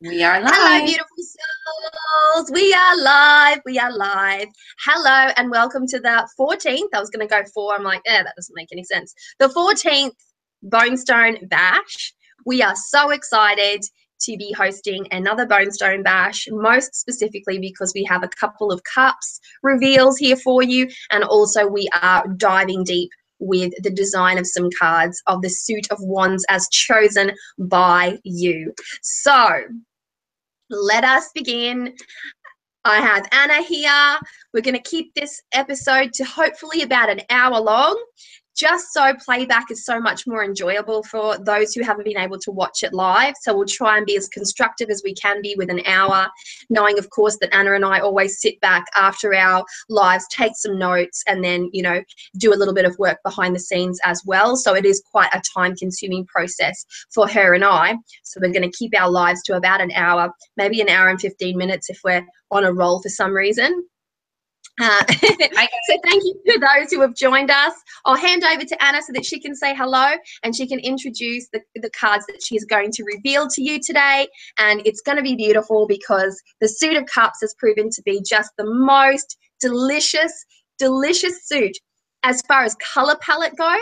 We are live. Hello, beautiful souls. We are live. We are live. Hello, and welcome to the 14th. I was going to go 4. I'm like, that doesn't make any sense. The 14th Bonestone Bash. We are so excited to be hosting another Bonestone Bash, most specifically because we have a couple of cups reveals here for you, and also we are diving deep with the design of some cards of the suit of wands as chosen by you. So let us begin. I have Anna here. We're going to keep this episode to hopefully about an hour long, just so playback is so much more enjoyable for those who haven't been able to watch it live. So we'll try and be as constructive as we can be with an hour, knowing, of course, that Anna and I always sit back after our lives, take some notes, and then, you know, do a little bit of work behind the scenes as well. So it is quite a time-consuming process for her and I. So we're going to keep our lives to about an hour, maybe an hour and 15 minutes if we're on a roll for some reason. So thank you to those who have joined us. I'll hand over to Anna so that she can say hello and she can introduce the cards that she's going to reveal to you today. And it's going to be beautiful because the suit of cups has proven to be just the most delicious suit. As far as color palette goes,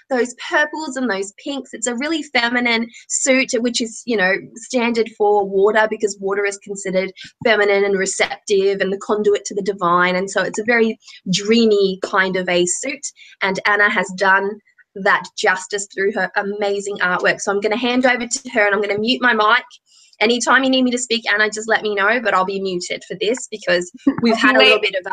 those purples and those pinks, it's a really feminine suit, which is, you know, standard for water because water is considered feminine and receptive and the conduit to the divine. And so it's a very dreamy kind of a suit. And Anna has done that justice through her amazing artwork. So I'm going to hand over to her and I'm going to mute my mic. Anytime you need me to speak, Anna, just let me know, but I'll be muted for this because we've had a little bit of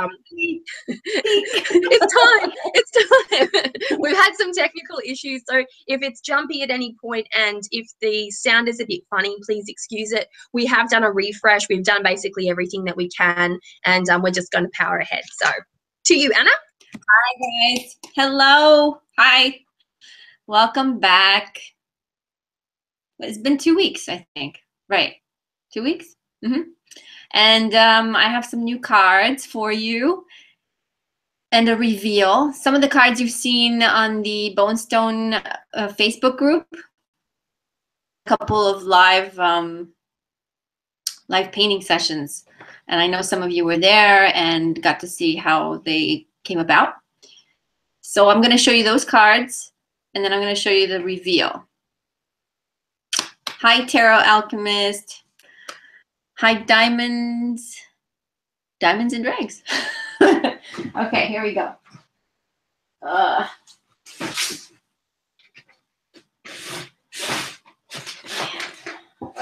it's time. We've had some technical issues, so if it's jumpy at any point and if the sound is a bit funny, please excuse it. We have done a refresh. We've done basically everything that we can, and we're just going to power ahead. So to you, Anna. Hi, guys. Hello. Hi. Welcome back. It's been 2 weeks, I think. Right. 2 weeks? And I have some new cards for you and a reveal. Some of the cards you've seen on the Bonestone Facebook group. A couple of live painting sessions. And I know some of you were there and got to see how they came about. So I'm going to show you those cards, and then I'm going to show you the reveal. Hi, Tarot Alchemist. Hi, Diamonds. Diamonds and Dregs. Okay, here we go.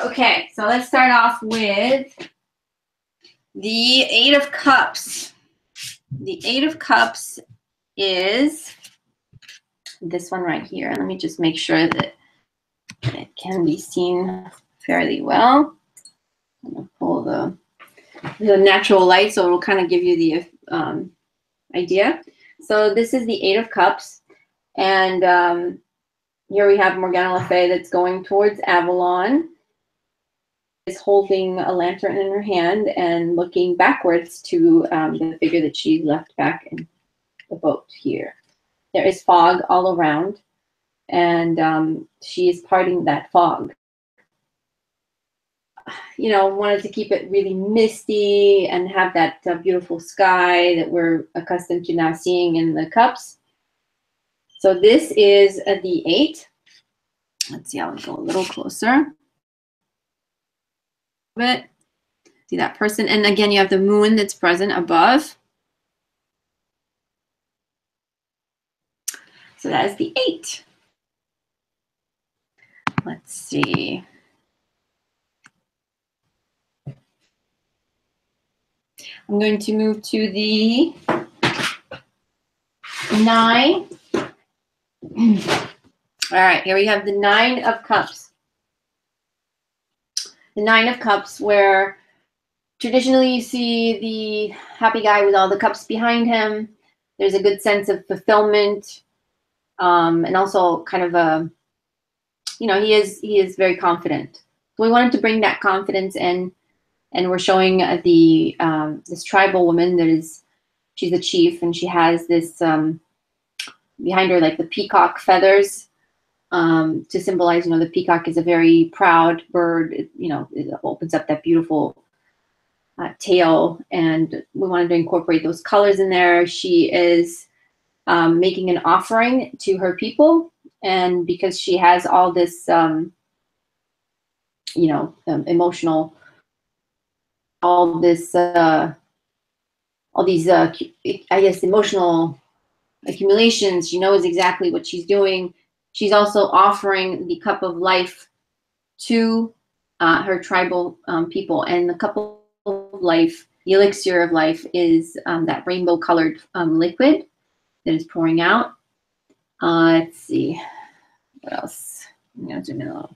Okay, so let's start off with the 8 of Cups. The 8 of Cups is this one right here. Let me just make sure that it can be seen fairly well. I'm going to pull the natural light so it will kind of give you the idea. So this is the 8 of Cups. And here we have Morgana Le Fay that's going towards Avalon. Is holding a lantern in her hand and looking backwards to the figure that she left back in the boat here. There is fog all around, and she is parting that fog. You know, wanted to keep it really misty and have that beautiful sky that we're accustomed to now seeing in the cups. So this is the 8. Let's see, I'll go a little closer. Bit. See that person, and again you have the moon that's present above. So that is the 8. Let's see. I'm going to move to the 9. All right, here we have the 9 of Cups. The 9 of Cups, where traditionally you see the happy guy with all the cups behind him. There's a good sense of fulfillment, and also kind of a, you know, he is very confident. So we wanted to bring that confidence in, and we're showing the this tribal woman that is, she's a chief, and she has this behind her like the peacock feathers to symbolize, the peacock is a very proud bird. It opens up that beautiful tail, and we wanted to incorporate those colors in there. She is making an offering to her people, and because she has all this, emotional, all this, all these, I guess, emotional accumulations, she knows exactly what she's doing. She's also offering the cup of life to her tribal people, and the cup of life, the elixir of life, is that rainbow colored liquid that is pouring out. Let's see, what else? I'm gonna zoom in a little.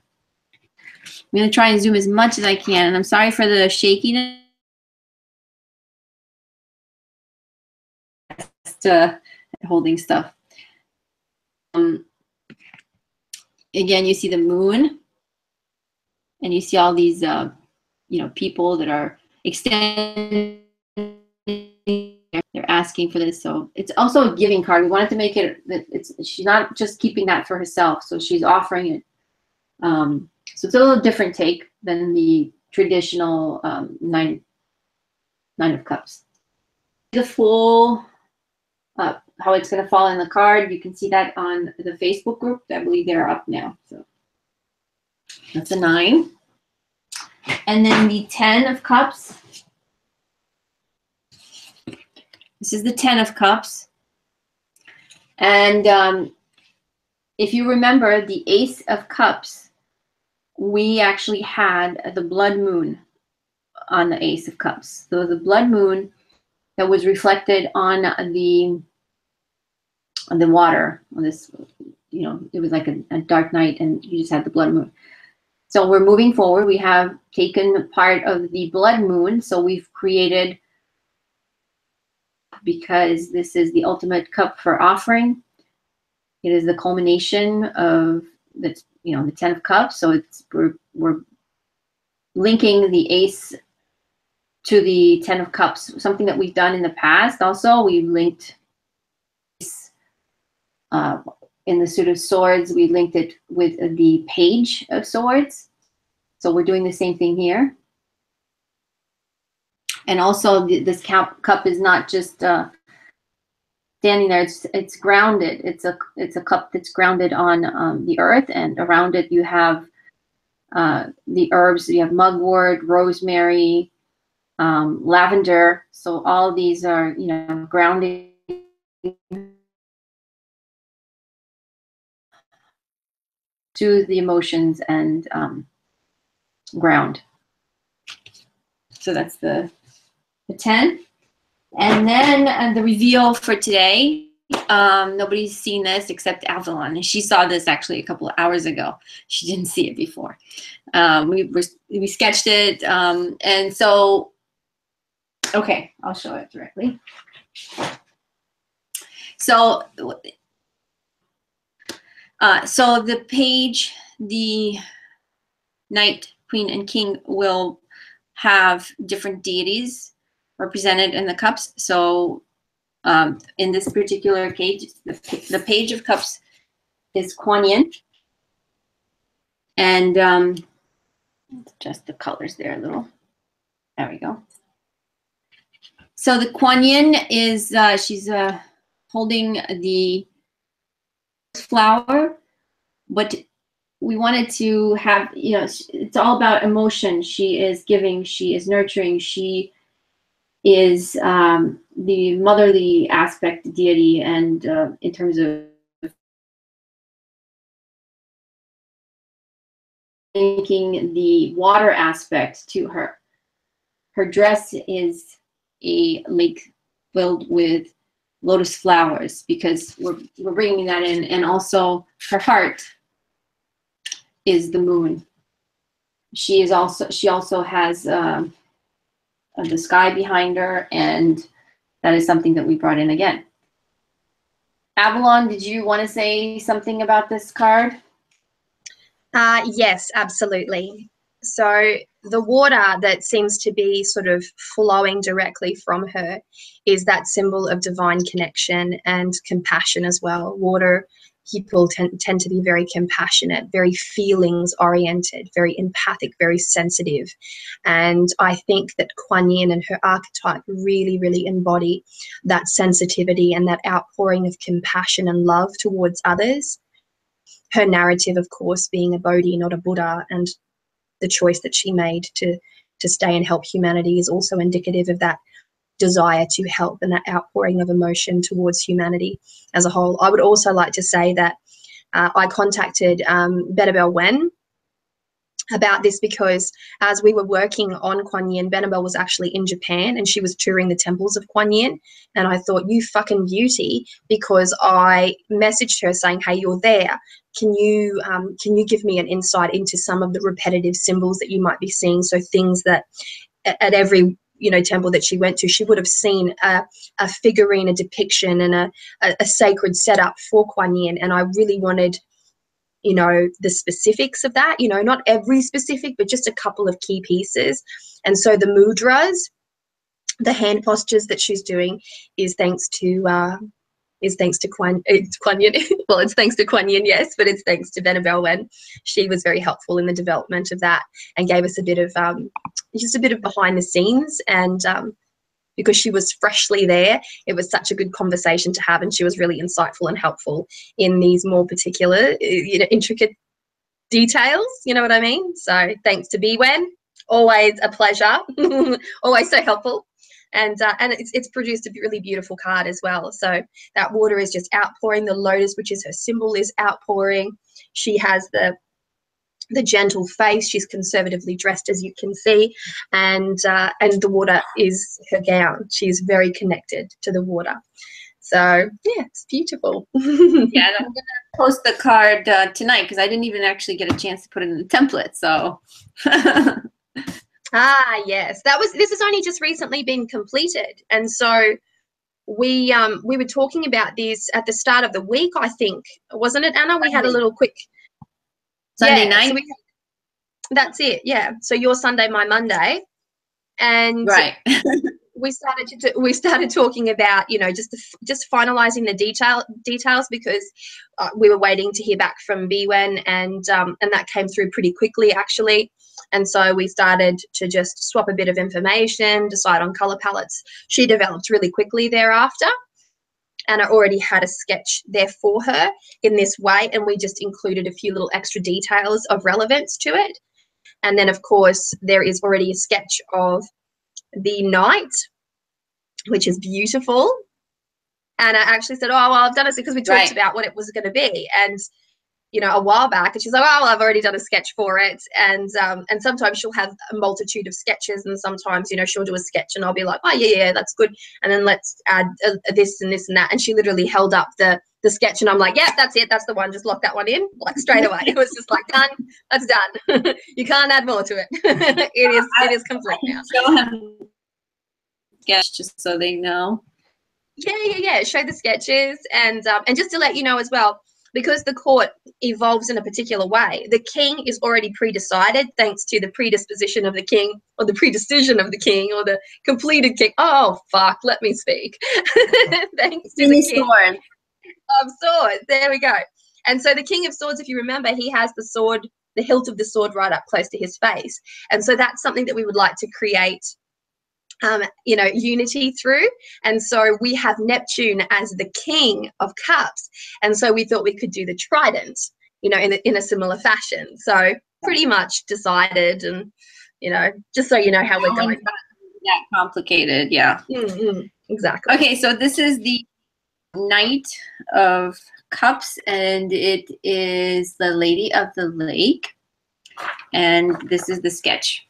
I'm gonna try and zoom as much as I can, and I'm sorry for the shakiness. Holding stuff. Again, you see the moon, and you see all these, people that are extending. They're asking for this, so it's also a giving card. We wanted to make it that she's not just keeping that for herself, so she's offering it. So it's a little different take than the traditional nine of cups. The full how it's going to fall in the card, you can see that on the Facebook group. I believe they're up now. So that's a 9. And then the 10 of cups. This is the 10 of cups. And if you remember the Ace of Cups, we actually had the blood moon on the Ace of Cups. So the blood moon that was reflected on the water, on this, it was like a dark night, and you just had the blood moon. So we're moving forward. We have taken part of the blood moon. So we've created, because this is the ultimate cup for offering. It is the culmination of the 10 of cups. So we're linking the ace to the 10 of cups, something that we've done in the past. Also, we've linked in the suit of swords, we linked it with the page of swords. So we're doing the same thing here. And also this cup is not just standing there, it's grounded. It's a cup that's grounded on the earth, and around it you have the herbs. You have mugwort, rosemary, lavender. So all these are, grounding to the emotions and ground. So that's the 10. And then the reveal for today. Nobody's seen this except Avalon, and she saw this actually a couple of hours ago. She didn't see it before. We sketched it, and so, okay, I'll show it directly. So, so the page, the knight, queen, and king will have different deities represented in the cups. So in this particular page, the page of cups is Kuan Yin. And adjust the colors there a little. There we go. So the Kuan Yin is, she's holding the flower, but we wanted to have, it's all about emotion. She is giving, she is nurturing, she is the motherly aspect deity, and in terms of linking the water aspect to her. Her dress is a lake filled with lotus flowers, because we're bringing that in, and also her heart is the moon. She also has the sky behind her, and that is something that we brought in again. Avalon, did you want to say something about this card? Yes, absolutely. So the water that seems to be sort of flowing directly from her is that symbol of divine connection and compassion as well. Water people tend to be very compassionate, very feelings oriented, very empathic, very sensitive. And I think that Kuan Yin and her archetype really, really embody that sensitivity and that outpouring of compassion and love towards others. Her narrative, of course, being a Bodhi, not a Buddha, and the choice that she made to stay and help humanity is also indicative of that desire to help and that outpouring of emotion towards humanity as a whole. I would also like to say that I contacted Benabel Wen about this because as we were working on Kuan Yin, Benabel was actually in Japan and she was touring the temples of Kuan Yin, and I thought, you fucking beauty, because I messaged her saying, hey, you're there. Can you give me an insight into some of the repetitive symbols that you might be seeing? So things that at every temple that she went to, she would have seen a figurine, a depiction, and a sacred setup for Kuan Yin. And I really wanted, the specifics of that, not every specific, but just a couple of key pieces. And so the mudras, the hand postures that she's doing is thanks to Kuan Yin. Well, it's thanks to Kuan Yin, yes, but it's thanks to Benabel Wen. She was very helpful in the development of that and gave us a bit of just a bit of behind the scenes. And because she was freshly there, it was such a good conversation to have, and she was really insightful and helpful in these more particular, intricate details. You know what I mean? So thanks to Wen, always a pleasure, always so helpful. And it's produced a really beautiful card as well. So that water is just outpouring. The lotus, which is her symbol, is outpouring. She has the gentle face. She's conservatively dressed, as you can see, and the water is her gown. She's very connected to the water. So yeah, it's beautiful. Yeah, I'm gonna post the card tonight because I didn't even actually get a chance to put it in the template. So. Ah, yes, this has only just recently been completed, and so we were talking about this at the start of the week, I think, wasn't it, Anna? We had a little quick Sunday night. So that's it, yeah. So your Sunday, my Monday, and right. we started talking about just finalizing the details because we were waiting to hear back from Wen, and that came through pretty quickly actually. And so we started to just swap a bit of information, decide on color palettes. She developed really quickly thereafter, and I already had a sketch there for her in this way, and we just included a few little extra details of relevance to it. And then of course there is already a sketch of the night, which is beautiful. And I actually said, oh, well, I've done it because we talked about what it was going to be. And a while back, and she's like, oh, well, I've already done a sketch for it. And sometimes she'll have a multitude of sketches, and sometimes she'll do a sketch and I'll be like, oh yeah, that's good, and then let's add this and this and that. And she literally held up the sketch, and I'm like, yeah, that's it, that's the one, just lock that one in, like straight away. It was just like, done, that's done. You can't add more to it. it is complete now. Show him sketch just so they know. Yeah, show the sketches. And just to let you know as well, because the court evolves in a particular way, the king is already pre-decided thanks to the predisposition of the king, or the predecision of the king, or the completed king. Oh, fuck, let me speak. Thanks to the king of swords. There we go. And so the king of swords, if you remember, he has the sword, the hilt of the sword right up close to his face. And so that's something that we would like to create unity through. And so we have Neptune as the king of cups, and so we thought we could do the trident in a similar fashion. So pretty much decided, and just so you know how we're going. That complicated. Yeah. Exactly. Okay, so this is the Knight of Cups, and it is the Lady of the Lake, and this is the sketch.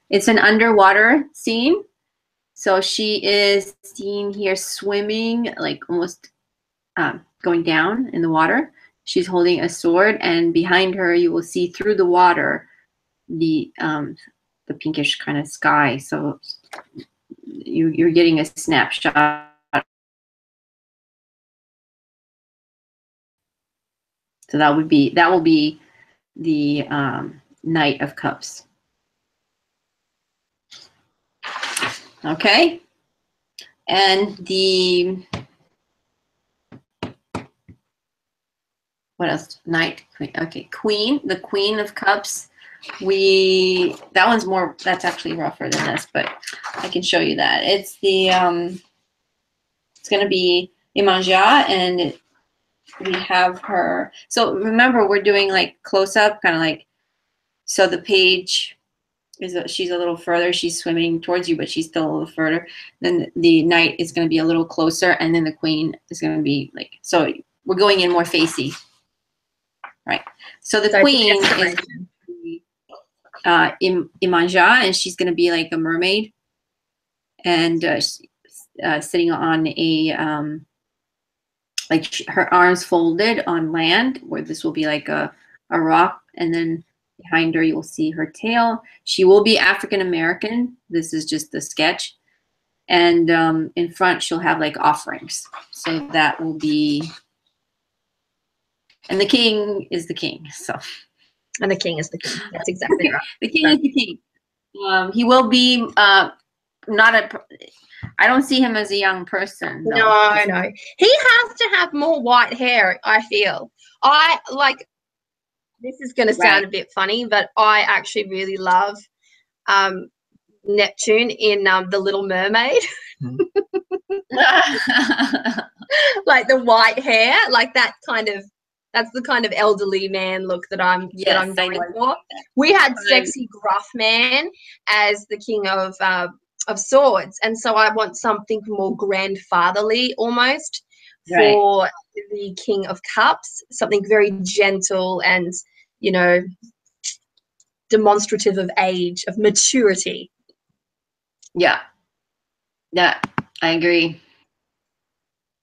It's an underwater scene. So she is seen here swimming, like almost going down in the water. She's holding a sword, and behind her you will see through the water the pinkish kind of sky. So you're getting a snapshot. So that will be the Knight of Cups. Okay, and the what else? Knight, queen. Okay, queen, the Queen of Cups. That one's more, that's actually rougher than this, but I can show you that. It's the, it's going to be Imanja, and we have her. So remember, we're doing like close up, kind of like, so the page is, she's a little further. She's swimming towards you, but she's still a little further. Then the knight is going to be a little closer, and then the queen is going to be like, so we're going in more facey. Right. So the queen is Imanja, and she's going to be like a mermaid, and sitting on a like her arms folded on land, where this will be like a rock, and then behind her you will see her tail. She will be African American. This is just the sketch, and in front she'll have like offerings. So that will be, and the king is the king. So. And the king is the king. That's exactly right. The king is the king. He will be not a. I don't see him as a young person. Though. No. He has to have more white hair, I feel. I like, this is going to sound a bit funny, but I actually really love Neptune in The Little Mermaid. Like the white hair, like that kind of, that's the kind of elderly man look that I'm going for. We had sexy gruff man as the king of swords, and so I want something more grandfatherly almost for the King of Cups, something very gentle and, you know, demonstrative of age, of maturity. Yeah, I agree.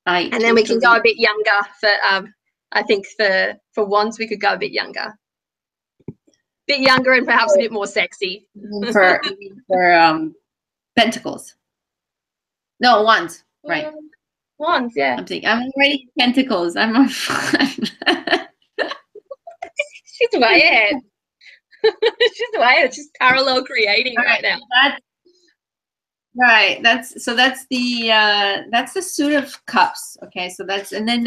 And then we can go a bit younger for I think for wands we could go a bit younger. Bit younger and perhaps a bit more sexy. For pentacles. No, wands. Right. Wands, yeah. I'm thinking, I'm already pentacles. I'm She's way ahead. She's way ahead. She's parallel creating right now. Right. That's the Suit of Cups. Okay. So that's, and then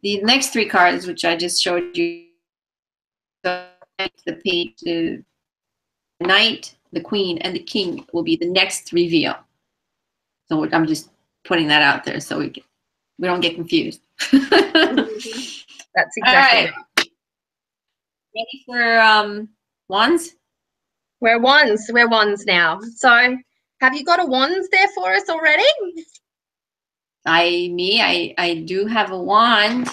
the next three cards, which I just showed you, the page, the knight, the queen, and the king will be the next reveal. So I'm just putting that out there so we don't get confused. That's exactly right. Ready for wands? We're wands. We're wands now. So have you got a wands there for us already? I do have a wand.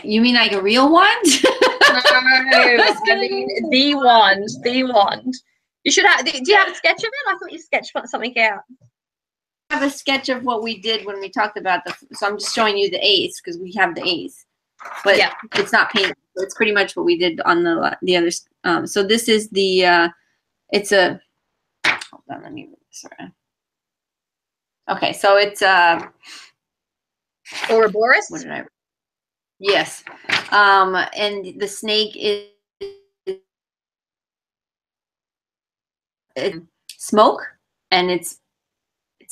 You mean like a real wand? No, I mean the wand. The wand. You should have. Do you have a sketch of it? I thought you sketched something out. I have a sketch of what we did when we talked about so I'm just showing you the ace because we have the ace, but it's not painted. So it's pretty much what we did on the other. So this is the. It's a. Hold on, let me move this around. Okay, so it's Ouroboros. What did I? Yes, and the snake is smoke, and it's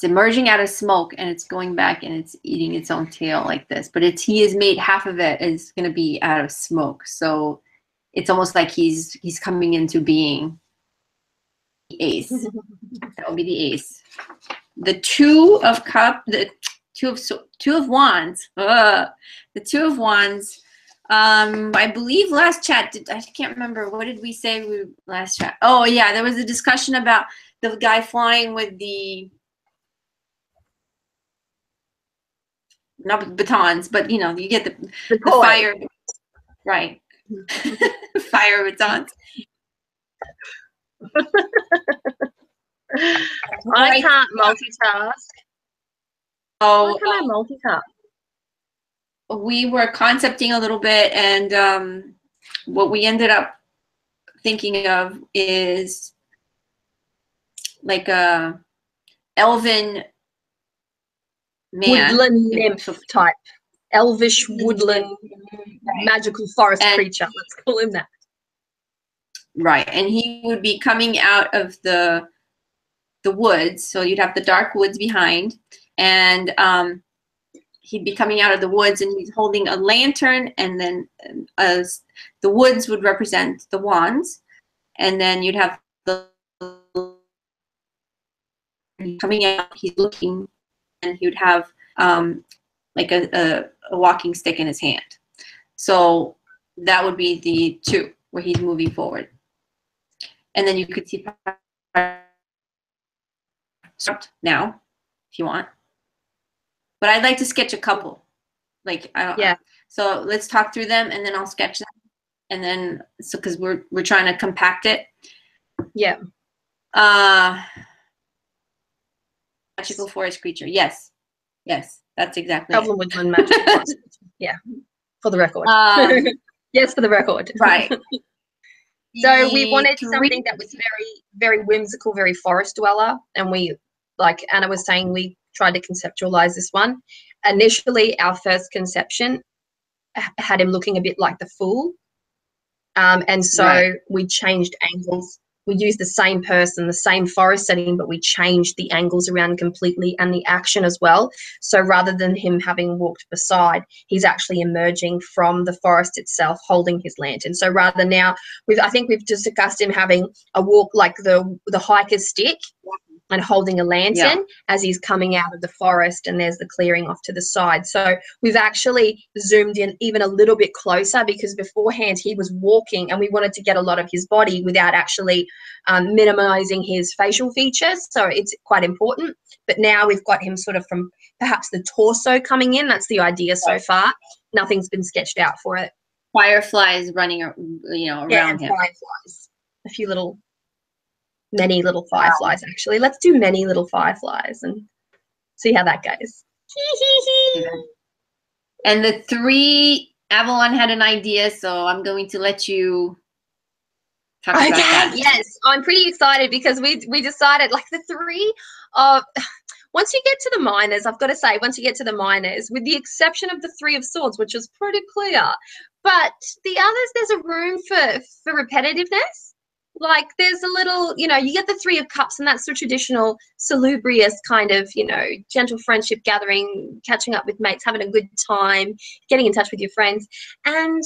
emerging out of smoke, and it's going back and it's eating its own tail like this. But he has made half of it is going to be out of smoke, so it's almost like he's coming into being. The ace. That will be the ace. The Two of Cups. The Two of Wands. The Two of Wands. I believe last chat. I can't remember. What did we say last chat? Oh yeah, there was a discussion about the guy flying with the not batons, but you know, you get the fire, right? Fire batons. I can't multitask. Oh, how can I multitask? We were concepting a little bit, and what we ended up thinking of is like a elven man, woodland nymph type, elvish woodland magical forest creature. Let's call him that. Right, and he would be coming out of the woods, so you'd have the dark woods behind, and he'd be coming out of the woods, and he's holding a lantern, and then the woods would represent the wands, and then you'd have the coming out, he's looking, and he would have like a walking stick in his hand. So that would be the 2 where he's moving forward. And then you could see now if you want. But I'd like to sketch a couple. Like so let's talk through them, and then I'll sketch them. And then because we're trying to compact it. Yeah. Magical forest creature. Yes. Yes, that's exactly it. Avalon woodland magical forest creature. Yeah. For the record. Yes, for the record. Right. So we wanted something that was very, very whimsical, very forest dweller. And we, like Anna was saying, we tried to conceptualize this one. Initially, our first conception had him looking a bit like the Fool. And so we changed angles. We used the same person, the same forest setting, but we changed the angles around completely and the action as well. So rather than him having walked beside, he's actually emerging from the forest itself, holding his lantern. So rather now, I think we've just discussed him having a walk like the hiker's stick and holding a lantern as he's coming out of the forest, and there's the clearing off to the side. So we've actually zoomed in even a little bit closer, because beforehand he was walking and we wanted to get a lot of his body without actually minimizing his facial features. So it's quite important. But now we've got him sort of from perhaps the torso coming in. That's the idea so far. Nothing's been sketched out for it. Fireflies running, around him. Fireflies. A few many little fireflies, actually. Let's do many little fireflies and see how that goes. And the 3, Avalon had an idea, so I'm going to let you talk about that. Yes, I'm pretty excited because we decided, like, the 3 once you get to the minors, I've got to say, once you get to the minors, with the exception of the 3 of Swords, which is pretty clear, but the others, there's a room for repetitiveness. Like, there's a little, you get the 3 of Cups, and that's the traditional salubrious kind of, gentle friendship gathering, catching up with mates, having a good time, getting in touch with your friends. And,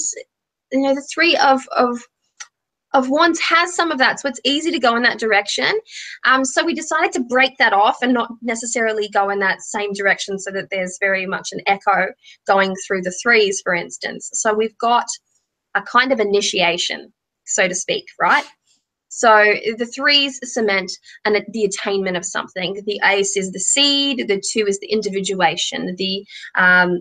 the 3 of Wands has some of that, so it's easy to go in that direction. So we decided to break that off and not necessarily go in that same direction, so that there's very much an echo going through the 3s, for instance. So we've got a kind of initiation, so to speak, right? So the 3s cement and the attainment of something. The Ace is the seed. The 2 is the individuation, the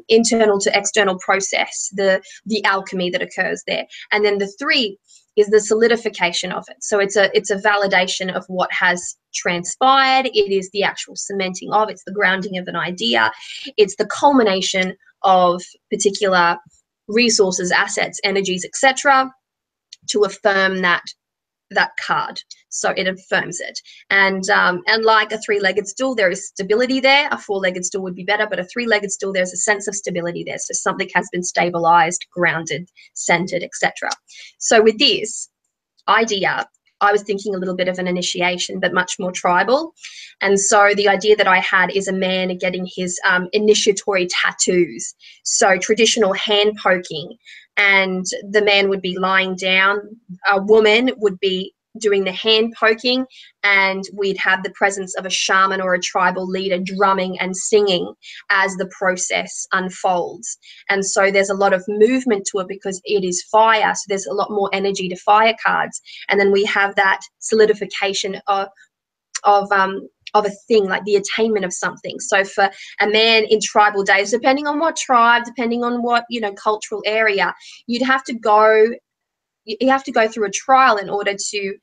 internal to external process, the alchemy that occurs there. And then the 3 is the solidification of it. So it's a validation of what has transpired. It is the actual cementing of, it's the grounding of an idea. It's the culmination of particular resources, assets, energies, etc., to affirm that card. So it affirms it. And like a 3-legged stool, there is stability there. A 4-legged stool would be better, but a 3-legged stool, there's a sense of stability there. So something has been stabilized, grounded, centered, etc. So with this idea, I was thinking a little bit of an initiation, but much more tribal. And so the idea that I had is a man getting his initiatory tattoos. So traditional hand poking, and the man would be lying down. A woman would be doing the hand poking, and we'd have the presence of a shaman or a tribal leader drumming and singing as the process unfolds. And so there's a lot of movement to it because it is fire, so there's a lot more energy to fire cards. And then we have that solidification of a thing, like the attainment of something. So for a man in tribal days, depending on what tribe, depending on what cultural area, you have to go through a trial in order to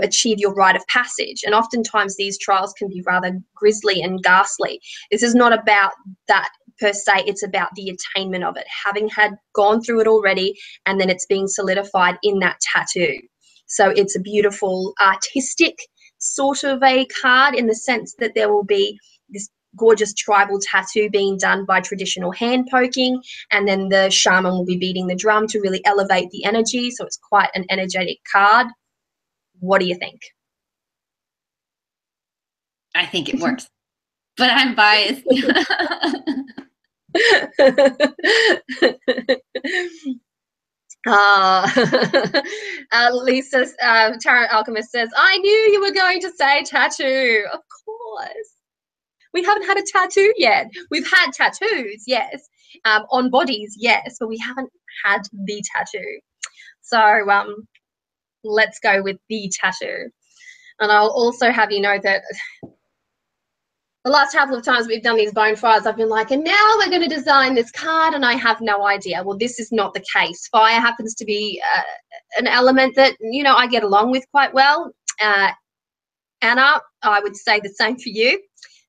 achieve your rite of passage. And oftentimes these trials can be rather grisly and ghastly. This is not about that per se, it's about the attainment of it, having gone through it already, and then it's being solidified in that tattoo. So it's a beautiful artistic sort of a card, in the sense that there will be this gorgeous tribal tattoo being done by traditional hand poking, and then the shaman will be beating the drum to really elevate the energy. So it's quite an energetic card. What do you think? I think it works, but I'm biased. Lisa, Tarot Alchemist says, I knew you were going to say tattoo. Of course. We haven't had a tattoo yet. We've had tattoos, yes. On bodies, yes, but we haven't had the tattoo. So let's go with the tattoo. And I'll also have you know that the last couple of times we've done these bone fires, I've been like, and now we're going to design this card, and I have no idea. Well, this is not the case. Fire happens to be an element that, you know, I get along with quite well. Anna, I would say the same for you.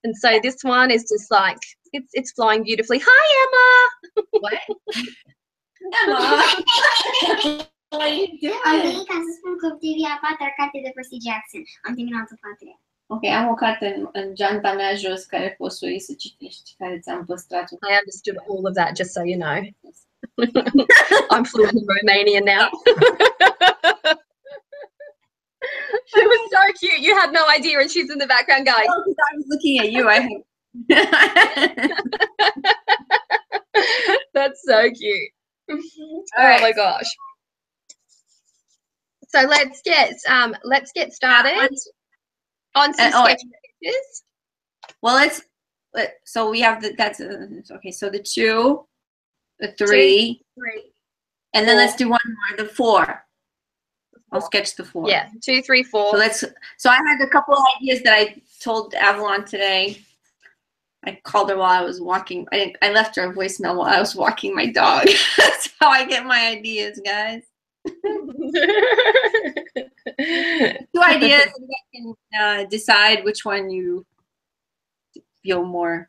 And so this one is just like, it's flowing beautifully. Hi, Emma. What? Emma. What are you doing? Am venit ca să spun că TV a patra carte de Percy Jackson. Am terminat o patra. Ok, am o carte în geanta mea jos care poți să o iei să citești, care ți-am păstrat. I understood all of that, just so you know. I'm fluent in Romanian now. She was so cute. You had no idea, and she's in the background going. Oh, because I was looking at you. That's so cute. All right. Oh my gosh. So let's get started on some sketch pictures. Well, so we have that's okay. So the 2, the 3, 3, and then let's do one more, the 4. I'll sketch the 4. Yeah, 2, 3, 4. So I had a couple of ideas that I told Avalon today. I called her while I was walking. I left her a voicemail while I was walking my dog. That's how I get my ideas, guys. 2 ideas, and you can decide which one you feel more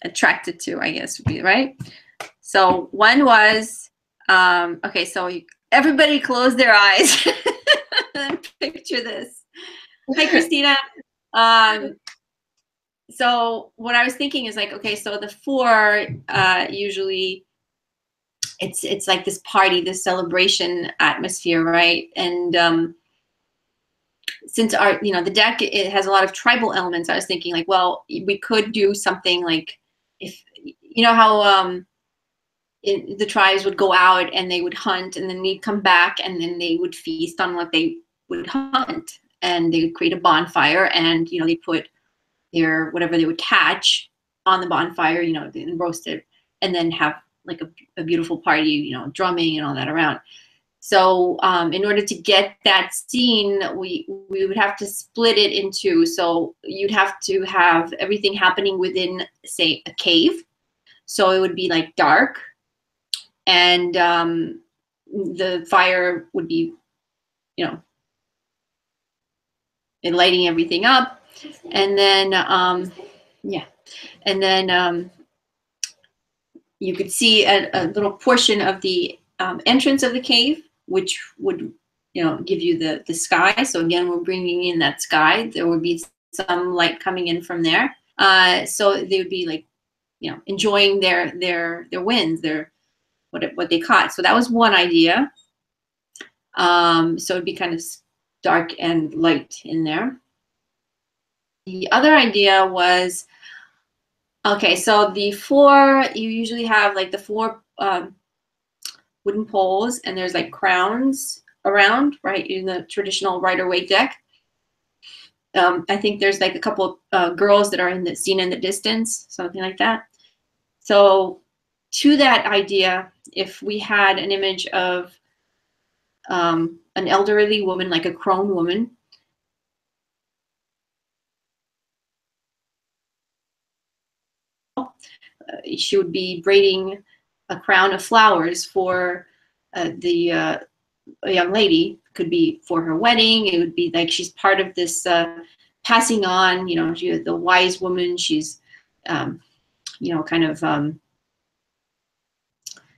attracted to, I guess would be right. So one was okay. So everybody close their eyes and picture this. Hi, Christina. So what I was thinking is like, okay, so the 4 usually it's like this party, this celebration atmosphere, right? And since our, you know, the deck, it has a lot of tribal elements, I was thinking like, well, we could do something like, if you know how the tribes would go out and they would hunt, and then they'd come back and then they would feast on what they would hunt, and they would create a bonfire, and you know, they put their whatever they would catch on the bonfire, you know, and roast it, and then have like a beautiful party, you know, drumming and all that around. So in order to get that scene, we would have to split it in 2. So you'd have to have everything happening within, say, a cave. So it would be like dark, and the fire would be, you know, lighting everything up. And then, yeah, and then you could see a little portion of the entrance of the cave, which would, you know, give you the sky. So again, we're bringing in that sky. There would be some light coming in from there. So they would be like, you know, enjoying their wins, their what they caught. So that was one idea. So it'd be kind of dark and light in there. The other idea was, okay, so the 4, you usually have like the 4 wooden poles, and there's like crowns around, right, in the traditional Rider-Waite deck. I think there's like a couple of girls that are seen in the distance, something like that. So to that idea, if we had an image of an elderly woman, like a crone woman, she would be braiding a crown of flowers for a young lady. Could be for her wedding. It would be like she's part of this passing on, you know, the wise woman. She's, you know, kind of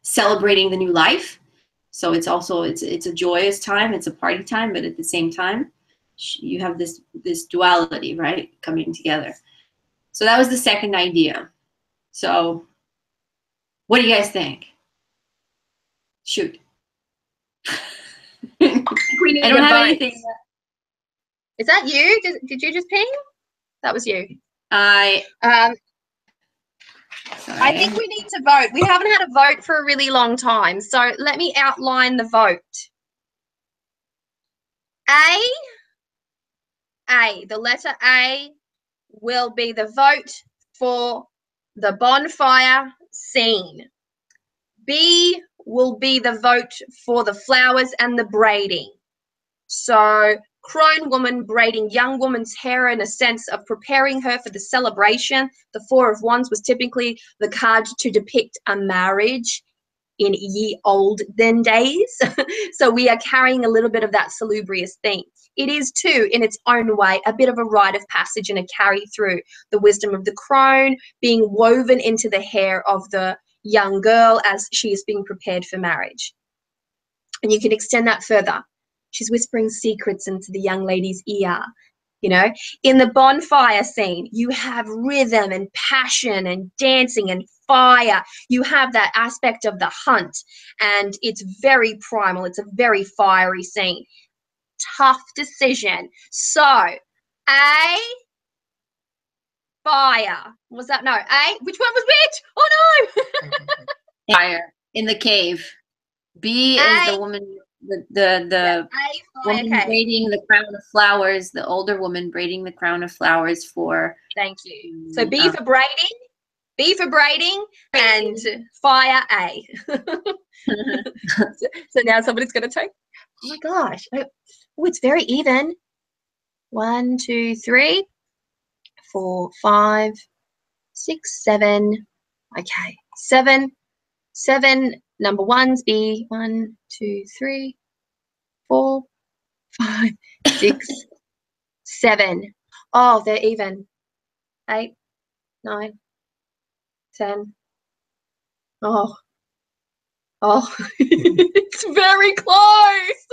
celebrating the new life. So it's also, it's a joyous time. It's a party time, but at the same time, you have this duality, right, coming together. So that was the second idea. So what do you guys think? Shoot. I don't have anything. Is that you? Did you just ping? That was you. Sorry. I think we need to vote. We haven't had a vote for a really long time. So let me outline the vote. The letter A will be the vote for the bonfire scene. B will be the vote for the flowers and the braiding. So crone woman braiding young woman's hair in a sense of preparing her for the celebration. The Four of Wands was typically the card to depict a marriage in ye olden days. So we are carrying a little bit of that salubrious theme. It is too, in its own way, a bit of a rite of passage and a carry through the wisdom of the crone being woven into the hair of the young girl as she is being prepared for marriage. And you can extend that further. She's whispering secrets into the young lady's ear. You know, in the bonfire scene, you have rhythm and passion and dancing and fire. You have that aspect of the hunt, and it's very primal. It's a very fiery scene. Tough decision. So, A, fire. Was that no? A, which one was which? Oh no! Fire in the cave. B is the woman, the woman braiding the crown of flowers, the older woman braiding the crown of flowers for. Thank you. So B for braiding, and fire A. So now somebody's going to take. Oh my gosh! Oh, it's very even. 1, 2, 3, 4, 5, 6, 7. Okay, 7. Number ones be 1, 2, 3, 4, 5, 6, 7. Oh, they're even. 8, 9, 10. Oh, it's very close.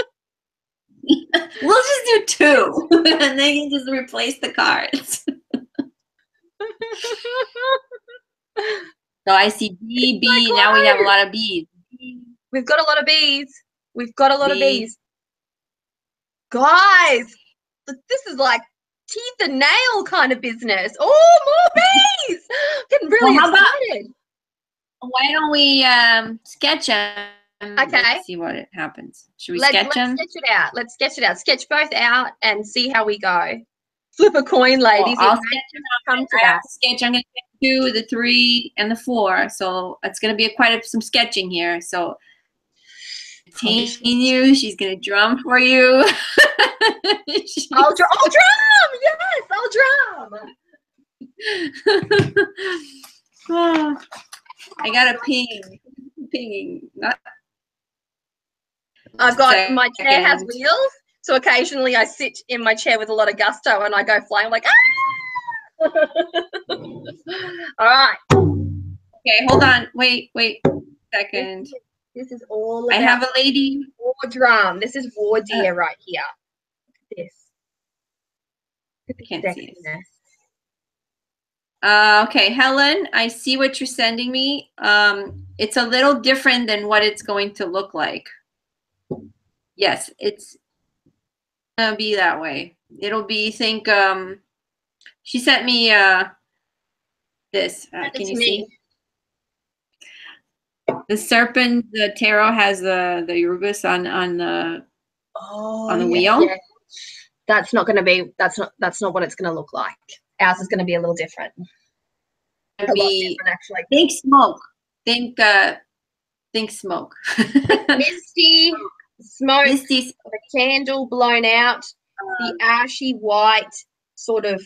We'll just do 2, and then you just replace the cards. So I see B, B. So now we have a lot of B's. We've got a lot of B's. Of B's. Guys, this is like teeth and nail kind of business. Oh, more B's. Getting really excited. Why don't we sketch them? Okay. Let's see what happens. Should we sketch them? Let's sketch it out. Let's sketch it out. Sketch both out and see how we go. Flip a coin, ladies. Well, I'll sketch them out. I'm going to sketch 2, the 3, and the 4. So it's going to be quite some sketching here. So you, she's going to drum for you. I'll drum. Yes, I'll drum. Oh, I got a pinging. Not. I've got my chair has wheels, so occasionally I sit in my chair with a lot of gusto and I go flying. I'm like, ah! All right. Okay, hold on. Wait a second. This is all about I have a lady. War drum. This is war deer right here. Look at this. Can't see it. Okay, Helen, I see what you're sending me. It's a little different than what it's going to look like. Yes, it's gonna be that way. It'll be, she sent me this. Can you see? The serpent, the tarot has the Urubus on the wheel. Yeah. That's not what it's gonna look like. Ours is gonna be a little different. Actually. Think smoke. Think smoke. Misty smoke. The candle blown out. The ashy white sort of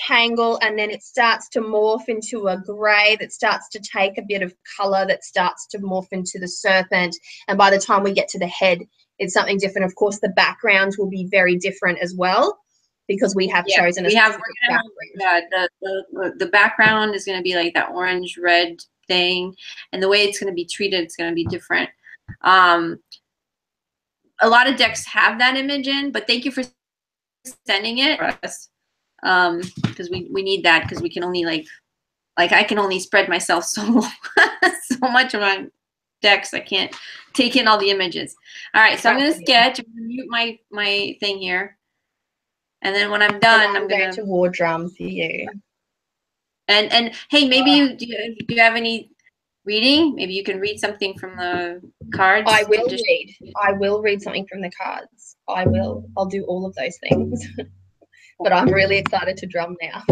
tangle, and then it starts to morph into a grey that starts to take a bit of colour that starts to morph into the serpent, and by the time we get to the head it's something different. Of course the background will be very different as well because we have chosen the background is going to be like that orange red thing, and the way it's going to be treated, it's going to be different. A lot of decks have that image in, but thank you for sending it for us. Because we need that, because we can only like I can only spread myself so much of my decks. I can't take in all the images. All right, so I'm gonna sketch. I'm gonna mute my thing here, and then when I'm done, I'm going to war drum for you. And hey, maybe do you have any reading? Maybe you can read something from the cards. I will read. I will read something from the cards. I will. I'll do all of those things. But I'm really excited to drum now.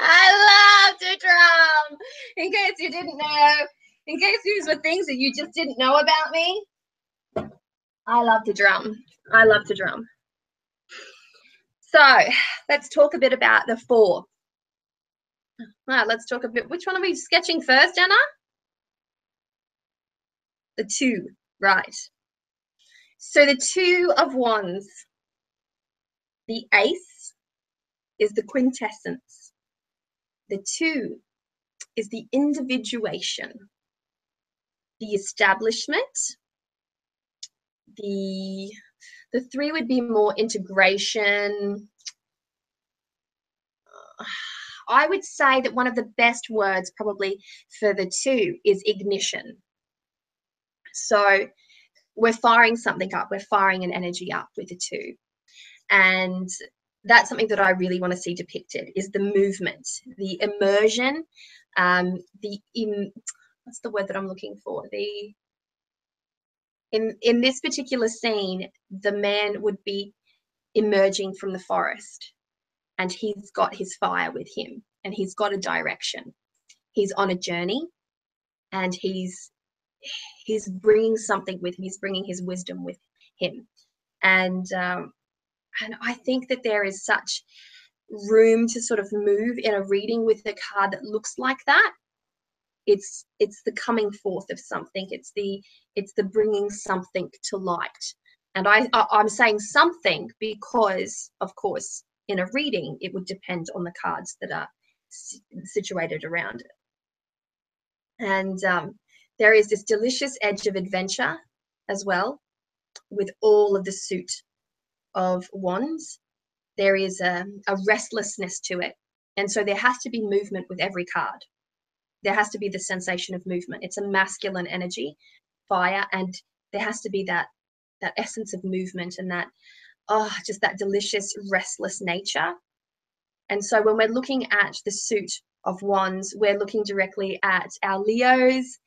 I love to drum. In case you didn't know, in case these were things that you just didn't know about me, I love to drum. I love to drum. So let's talk a bit about the 4. Right, let's talk a bit. Which one are we sketching first, Anna? The 2, right. So the 2 of Wands, the Ace is the quintessence. The 2 is the individuation, the establishment. The 3 would be more integration. I would say that one of the best words probably for the 2 is ignition. So we're firing something up. We're firing an energy up with the 2. And that's something that I really want to see depicted is the movement, the immersion, what's the word that I'm looking for? In this particular scene, the man would be emerging from the forest and he's got his fire with him and he's got a direction. He's on a journey and he's bringing something with him. He's bringing his wisdom with him. And I think that there is such room to sort of move in a reading with a card that looks like that. It's the coming forth of something. It's the bringing something to light. And I'm saying something because, of course, in a reading, it would depend on the cards that are situated around it. And there is this delicious edge of adventure as well with all of the suit of Wands. There is a restlessness to it. And so there has to be movement with every card. There has to be the sensation of movement. It's a masculine energy, fire, and there has to be that essence of movement and that, just that delicious, restless nature. And so when we're looking at the suit of Wands, we're looking directly at our Leos,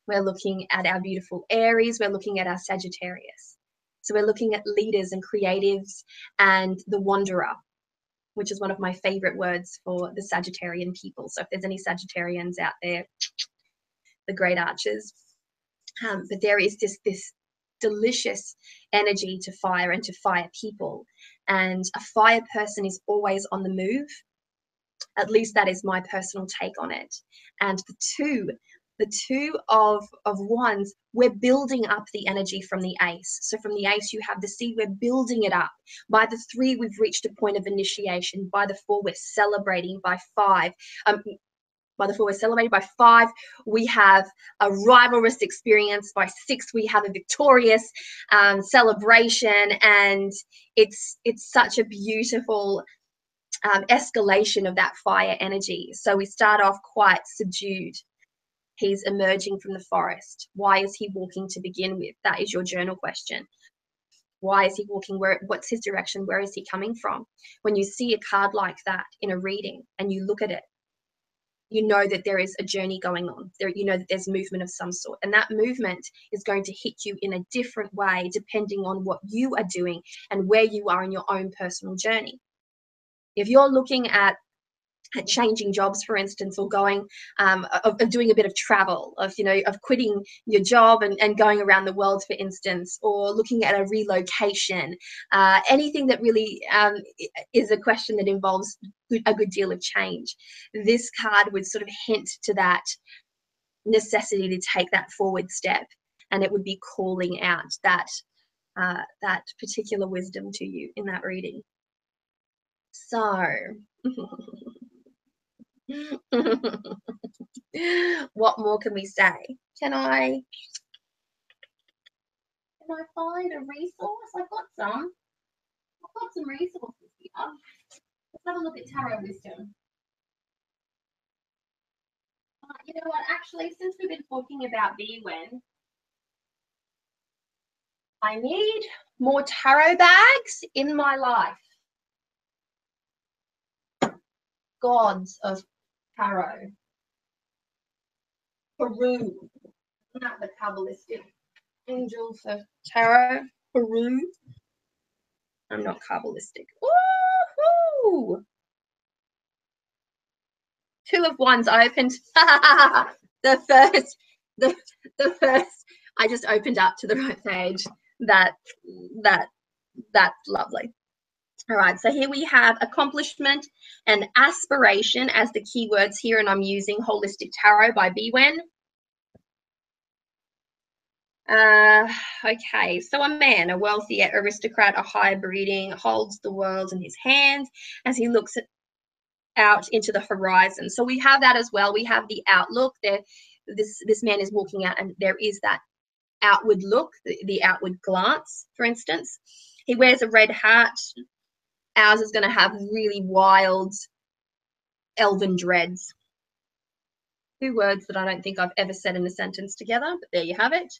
we're looking at our beautiful Aries, we're looking at our Sagittarius. So we're looking at leaders and creatives and the wanderer, which is one of my favorite words for the Sagittarian people. So if there's any Sagittarians out there, the great archers. But there is this delicious energy to fire and to fire people. And a fire person is always on the move. At least that is my personal take on it. And the two of Wands, we're building up the energy from the Ace. So from the Ace, you have the Seed, we're building it up. By the 3, we've reached a point of initiation. By the 4, we're celebrating. By 5, by the 4, we're celebrating. By 5, we have a rivalrous experience. By 6, we have a victorious celebration. And it's such a beautiful escalation of that fire energy. So we start off quite subdued. He's emerging from the forest. Why is he walking to begin with? That is your journal question. Why is he walking? What's his direction? Where is he coming from? When you see a card like that in a reading and you look at it, you know that there is a journey going on. You know that there's movement of some sort. And that movement is going to hit you in a different way depending on what you are doing and where you are in your own personal journey. If you're looking at changing jobs, for instance, or going of doing a bit of travel, of quitting your job and going around the world, for instance, or looking at a relocation, anything that really is a question that involves a good deal of change, this card would sort of hint to that necessity to take that forward step, and it would be calling out that particular wisdom to you in that reading. So what more can we say? Can I find a resource? I've got some resources here. Let's have a look at tarot wisdom. You know what? Actually, since we've been talking about BON, I need more tarot bags in my life. Gods of tarot. Peru. Isn't that the Kabbalistic angels of tarot? Peru. I'm not Kabbalistic. Woohoo! Two of Wands opened. the first. I just opened up to the right page. That's lovely. All right, so here we have accomplishment and aspiration as the keywords here, and I'm using Holistic Tarot by BON. Okay, so a man, a wealthy aristocrat, a high breeding, holds the world in his hands as he looks out into the horizon. So we have that as well. We have the outlook there. This man is walking out, and there is that outward look, the outward glance, for instance. He wears a red hat. Ours is going to have really wild elven dreads. Two words that I don't think I've ever said in a sentence together, but there you have it.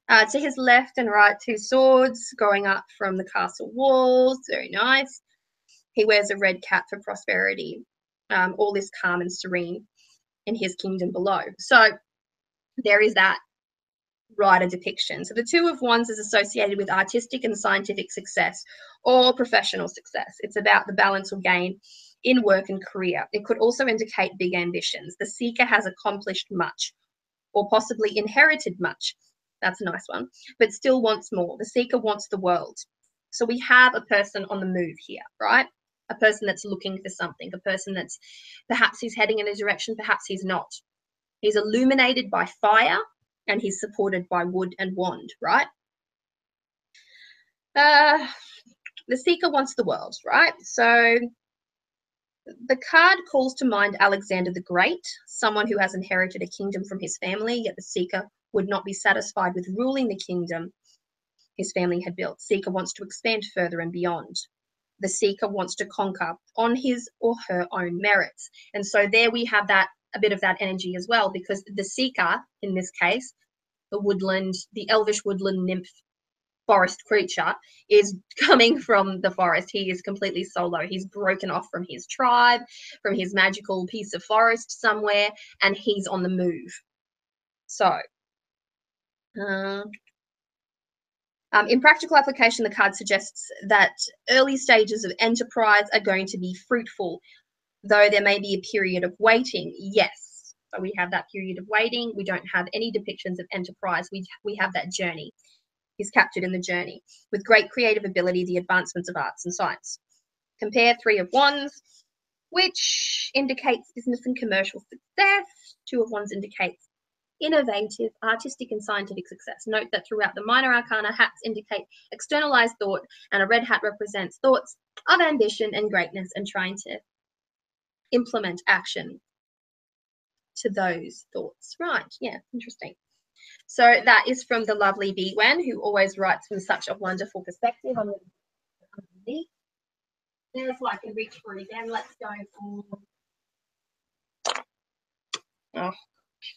To his left and right, two swords going up from the castle walls. Very nice. He wears a red cap for prosperity. All is calm and serene in his kingdom below. So there is that rider depiction. So the Two of Wands is associated with artistic and scientific success or professional success. It's about the balance or gain in work and career. It could also indicate big ambitions. The seeker has accomplished much or possibly inherited much. That's a nice one, but still wants more. The seeker wants the world. So we have a person on the move here, right? A person that's looking for something, a person that's perhaps he's heading in a direction, perhaps he's not. He's illuminated by fire, and he's supported by wood and wand, right? The seeker wants the world, right? So the card calls to mind Alexander the Great, someone who has inherited a kingdom from his family, yet the seeker would not be satisfied with ruling the kingdom his family had built. Seeker wants to expand further and beyond. The seeker wants to conquer on his or her own merits. And so there we have that, a bit of that energy as well, because the seeker, in this case, the elvish woodland nymph forest creature, is coming from the forest. He is completely solo. He's broken off from his tribe, from his magical piece of forest somewhere, and he's on the move. So, in practical application, the card suggests that early stages of enterprise are going to be fruitful, though there may be a period of waiting. Yes, so we have that period of waiting. We don't have any depictions of enterprise. We have that journey. He's captured in the journey. With great creative ability, the advancements of arts and science. Compare Three of Wands, which indicates business and commercial success. Two of Wands indicates innovative, artistic, and scientific success. Note that throughout the minor arcana, hats indicate externalized thought, and a red hat represents thoughts of ambition and greatness and trying to implement action to those thoughts. Right, yeah, interesting. So that is from the lovely BON, who always writes from such a wonderful perspective. I'm going to put it underneath there so I can reach for it again. Let's go for... Oh,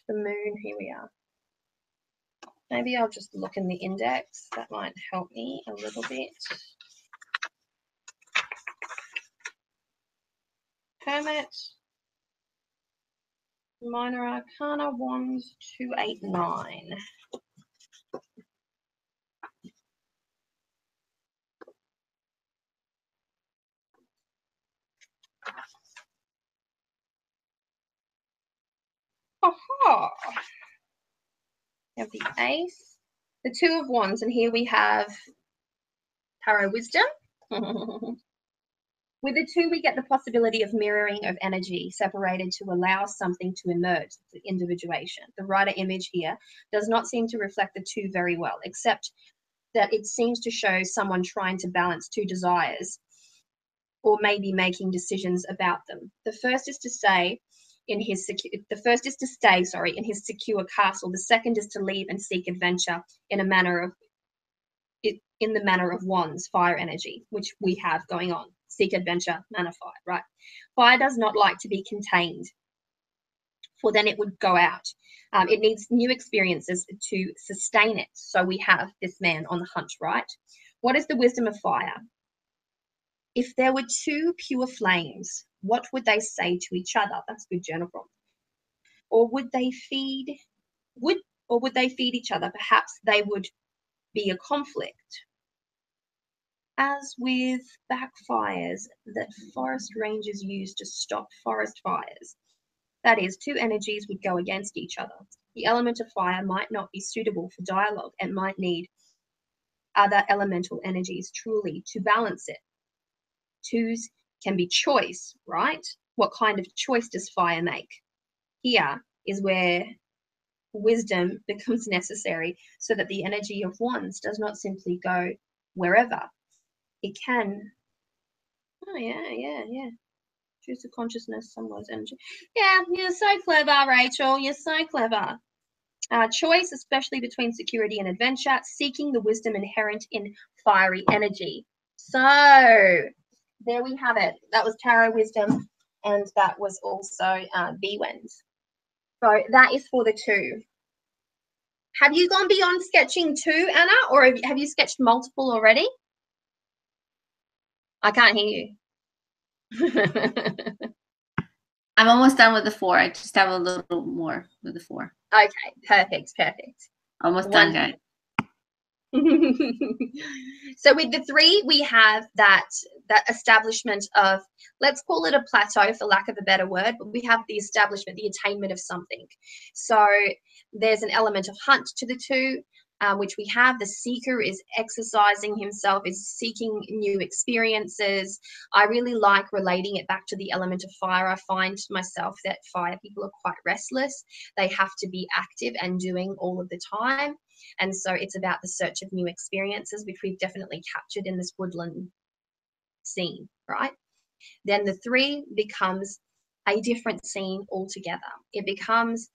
the moon. Here we are. Maybe I'll just look in the index. That might help me a little bit. Hermit, Minor Arcana, Wands, 289. Aha! We have the Ace, the Two of Wands, and here we have Tarot Wisdom. With the two, we get the possibility of mirroring of energy separated to allow something to emerge, the individuation. The writer image here does not seem to reflect the two very well, except that it seems to show someone trying to balance two desires or maybe making decisions about them. The first is to stay in his secure castle. The second is to leave and seek adventure in the manner of Wands, fire energy, which we have going on. Seek adventure, manner fire, right? Fire does not like to be contained, for then it would go out. It needs new experiences to sustain it. So we have this man on the hunt, right? What is the wisdom of fire? If there were two pure flames, what would they say to each other? That's a good journal prompt. Or would they feed each other? Perhaps they would be a conflict. As with backfires that forest rangers use to stop forest fires. That is, two energies would go against each other. The element of fire might not be suitable for dialogue and might need other elemental energies truly to balance it. Twos can be choice, right? What kind of choice does fire make? Here is where wisdom becomes necessary so that the energy of Wands does not simply go wherever. It can, choose the consciousness, someone's energy. Yeah, you're so clever, Rachel. You're so clever. Choice, especially between security and adventure, seeking the wisdom inherent in fiery energy. So there we have it. That was Tarot Wisdom, and that was also B-Wens. So that is for the two. Have you gone beyond sketching two, Anna, or have you sketched multiple already? I can't hear you. I'm almost done with the 4. I just have a little more with the 4. Okay, perfect. Almost done, guys. So with the 3, we have that establishment of, let's call it a plateau for lack of a better word, but we have the establishment, the attainment of something. So there's an element of hunt to the 2, which we have. The seeker is exercising himself, is seeking new experiences. I really like relating it back to the element of fire. I find myself that fire people are quite restless. They have to be active and doing all of the time. And so it's about the search of new experiences, which we've definitely captured in this woodland scene, right? Then the 3 becomes a different scene altogether. It becomes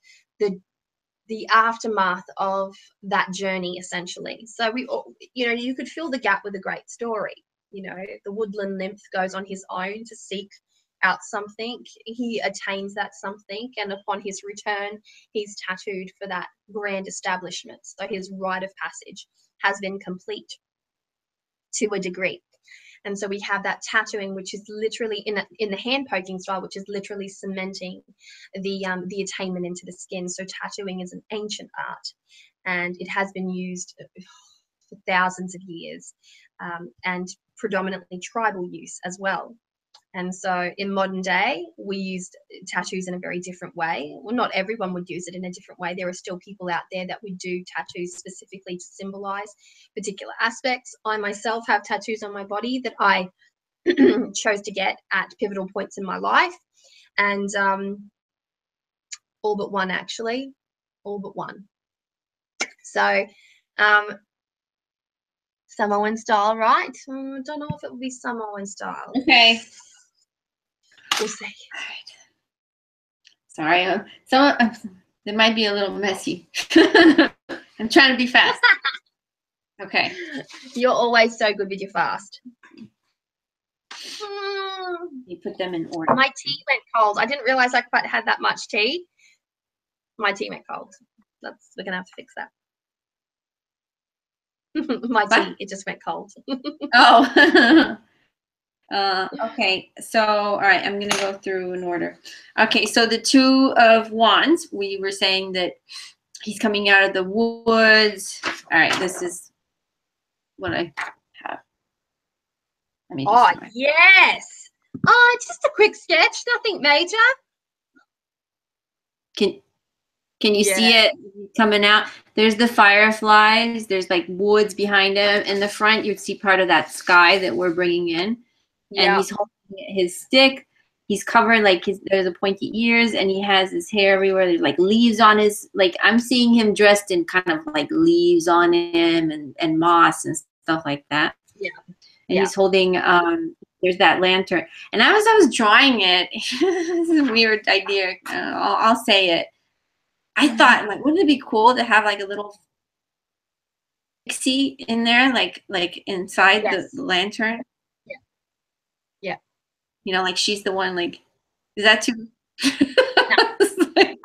the aftermath of that journey, essentially. So you could fill the gap with a great story. The woodland nymph goes on his own to seek out something. He attains that something, and upon his return, he's tattooed for that grand establishment. So his rite of passage has been complete to a degree. And so we have that tattooing, which is literally in the hand poking style, which is literally cementing the attainment into the skin. So tattooing is an ancient art, and it has been used for thousands of years, and predominantly tribal use as well. And so in modern day, we use tattoos in a very different way. Well, not everyone would use it in a different way. There are still people out there that would do tattoos specifically to symbolize particular aspects. I myself have tattoos on my body that I chose to get at pivotal points in my life. And all but one, actually. All but one. So Samoan style, right? I don't know if it would be Samoan style. Okay. We'll see. All right. Sorry, it might be a little messy. I'm trying to be fast. Okay. You're always so good with your fast. You put them in order. My tea went cold. I didn't realize I quite had that much tea. My tea went cold. We're gonna have to fix that. My What? tea, it just went cold. Oh. Okay, so all right, I'm gonna go through in order. Okay, so the Two of Wands, we were saying that he's coming out of the woods. All right, this is what I have. Let me Oh, just yes. Oh, just a quick sketch, nothing major. Can you see it coming out? There's the fireflies. There's like woods behind him. In the front, you'd see part of that sky that we're bringing in. And he's holding his stick. He's covered like there's a pointy ears, and he has his hair everywhere. There's like leaves on his, like I'm seeing him dressed in kind of like leaves on him and moss and stuff like that. Yeah. And he's holding there's that lantern. And as I was drawing it, this is a weird idea. I'll say it. I thought, like, wouldn't it be cool to have like a little pixie in there, like inside the lantern? Yeah. Yeah. You know, like she's the one. Like, is that too? No.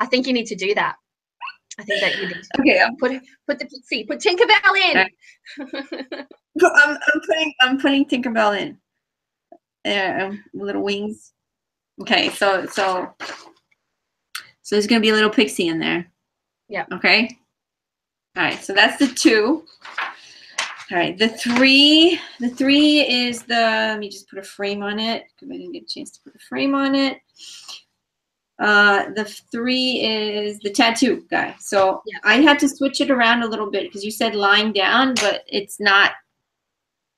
I think you need to do that. I think that you need to. Okay. Put the pixie. Put Tinkerbell in. I'm putting Tinkerbell in. Little wings. Okay, so there's gonna be a little pixie in there. Yeah. Okay. All right. So that's the 2. All right. The 3. The 3 is the. Let me just put a frame on it because I didn't get a chance to put a frame on it. The 3 is the tattoo guy. So I had to switch it around a little bit because you said lying down, but it's not.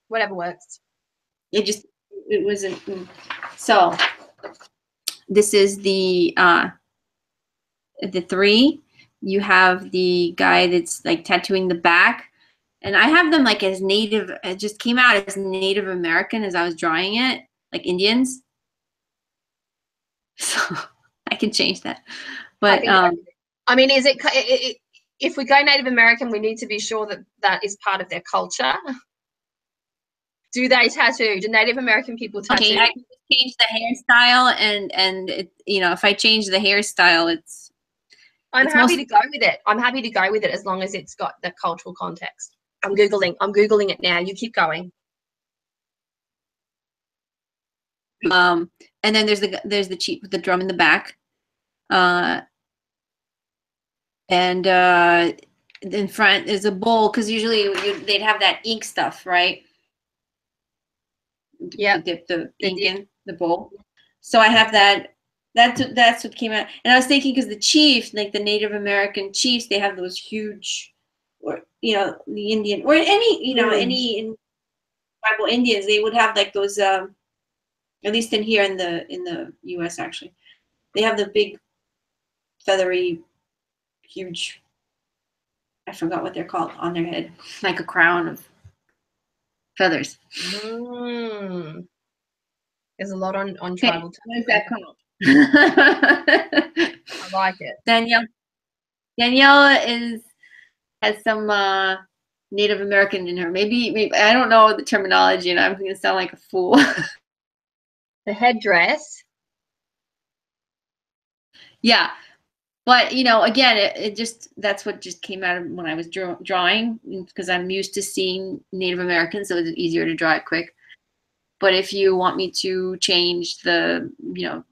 Whatever works. It wasn't. So this is the 3. You have the guy that's like tattooing the back, and I have them like as Native. It just came out as Native American as I was drawing it, like Indians. So I can change that, but I mean, is it if we go Native American, we need to be sure that that is part of their culture. Do they tattoo? Do Native American people tattoo? Okay, I can change the hairstyle, and it, you know, if I change the hairstyle, I'm happy to go with it. I'm happy to go with it as long as it's got the cultural context. I'm googling it now. You keep going. And then there's the chief with the drum in the back, and in front is a bowl because usually they'd have that ink stuff, right? Yeah. To dip the ink in the bowl. So I have that. That's what came out. And I was thinking because the chief, like the Native American chiefs, they have those huge, or you know, the Indian or any, you know, any tribal Indians, they would have like those. At least in here in the U.S. actually, they have the big, feathery, huge. I forgot what they're called on their head, like a crown of feathers. There's a lot on tribal. What is that called? I like it. Danielle has some Native American in her. Maybe I don't know the terminology, and I'm going to sound like a fool. The headdress. Yeah, but you know, again, it just that's what just came out of when I was drawing because I'm used to seeing Native Americans, so it's easier to draw it quick. But if you want me to change the, you know,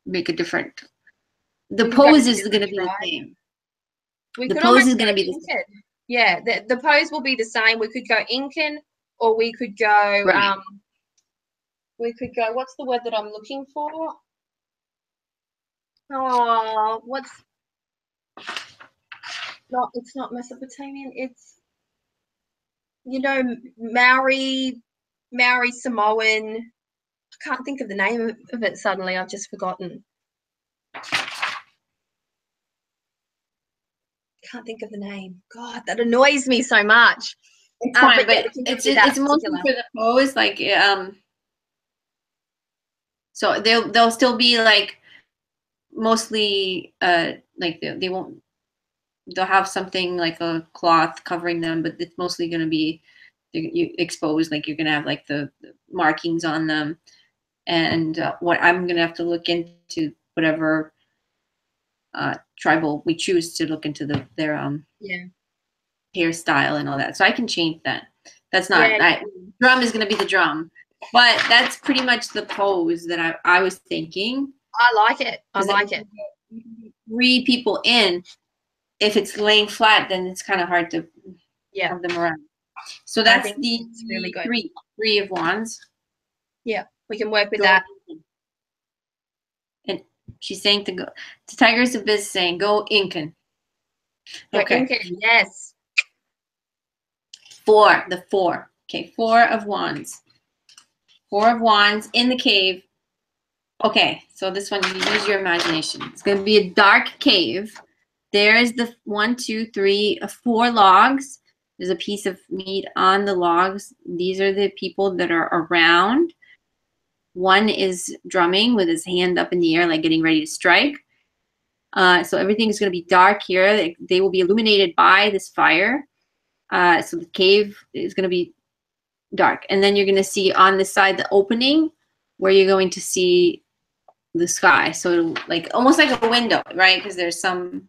make a different, the pose is going to be the same. The pose is going to be the same. Yeah, the pose will be the same. We could go Incan, or we could go. Right. We could go. What's the word that I'm looking for? Oh, what's? No, it's not Mesopotamian. It's, you know, Maori Samoan. I can't think of the name of it suddenly. I've just forgotten. Can't think of the name. God, that annoys me so much. It's fine, but it's mostly for the pose, like so they'll still be like mostly like they won't, they'll have something like a cloth covering them, but it's mostly going to be you exposed, like you're going to have like the markings on them, and what I'm going to have to look into whatever tribal we choose to look into their hairstyle and all that. So I can change that. That's not drum is going to be the drum, but that's pretty much the pose that I was thinking. I like it. I like it. 3 people in. If it's laying flat, then it's kind of hard to have them around. So that's the really good. Three of Wands. Yeah, we can work with that. And she's saying to go. The Tiger's Abyss saying go Incan. Okay. Incan, yes. 4. The 4. Okay, 4 of Wands. 4 of Wands in the cave. Okay, so this one, you use your imagination. It's going to be a dark cave. There's the 1, 2, 3, 4 logs. There's a piece of meat on the logs. These are the people that are around. One is drumming with his hand up in the air, like getting ready to strike. So everything is going to be dark here. They will be illuminated by this fire. So the cave is going to be dark. And then you're going to see on this side the opening where you're going to see the sky. So like almost like a window, right? Because there's some.